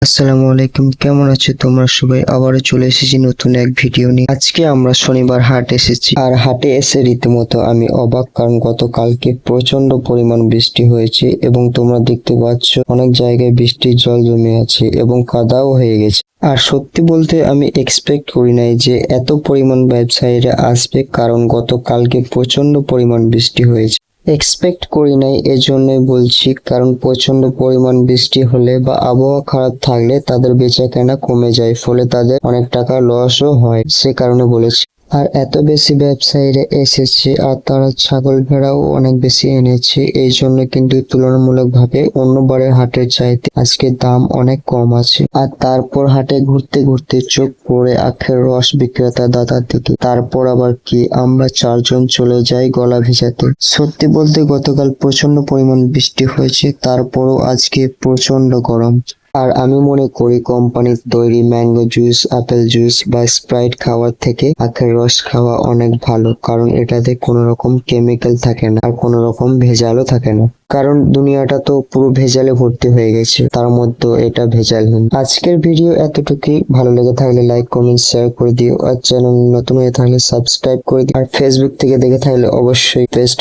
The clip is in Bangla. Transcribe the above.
আসসালামু আলাইকুম, কেমন আছো তোমরা সবাই? আবারও চলে এসেছি নতুন এক ভিডিও নিয়ে। আজকে আমরা শনিবার হাট এসেছি, আর হাটে এসে রীতিমতো আমি অবাক, কারণ গতকালকে প্রচন্ড পরিমাণ বৃষ্টি হয়েছে এবং তোমরা দেখতে পাচ্ছ অনেক জায়গায় বৃষ্টির জল জমে আছে এবং কাদাও হয়ে গেছে। আর সত্যি বলতে আমি এক্সপেক্ট করি নাই যে এত পরিমাণ ব্যবসায়ীরা আসবে, কারণ গতকালকে প্রচন্ড পরিমাণ বৃষ্টি হয়েছে। এক্সপেক্ট করি নাই এজন্যই বলছি, কারণ প্রচন্ড পরিমাণ বৃষ্টি হলে বা আবহাওয়া খারাপ থাকলে তাদের বেচাকেনা কমে যায়, ফলে তাদের অনেক টাকা লসও হয়, সে কারণে বলেছি। আর এত বেশি ব্যবসায়ীরা এসেছে আর তারা ছাগল ভেড়াও অনেক বেশি এনেছে, এই জন্য কিন্তু তুলনামূলকভাবে অন্যবারের হাটের চাইতে আজকে দাম অনেক কম আছে। আর তারপর হাটে ঘুরতে ঘুরতে চোখ পড়ে আখের রস বিক্রেতা দাদার দিকে, তারপর আবার কি আমরা চারজন চলে যাই গলা ভেজাতে। সত্যি বলতে গতকাল প্রচন্ড পরিমাণ বৃষ্টি হয়েছে, তারপরও আজকে প্রচন্ড গরম। আর আমি মনে করি কোম্পানির তৈরি ম্যাঙ্গো জুস, আপেল জুস বা স্প্রাইট খাওয়ার থেকে আখের রস খাওয়া অনেক ভালো, কারণ এটাতে কোনো রকম কেমিক্যাল থাকে না আর কোনো রকম ভেজালও থাকে না। কারণ দুনিয়াটা তো পুরো ভেজালে ভর্তি হয়ে গেছে, তার মধ্যে এটা ভেজালহীন। আজকের ভিডিও এতটুকুই। ভালো লেগে থাকলে লাইক, কমেন্ট, শেয়ার করে দিও। আর চ্যানেল নতুন হয়ে থাকলে সাবস্ক্রাইব করে দিও। আর ফেসবুক থেকে দেখে থাকলে অবশ্যই পেজটা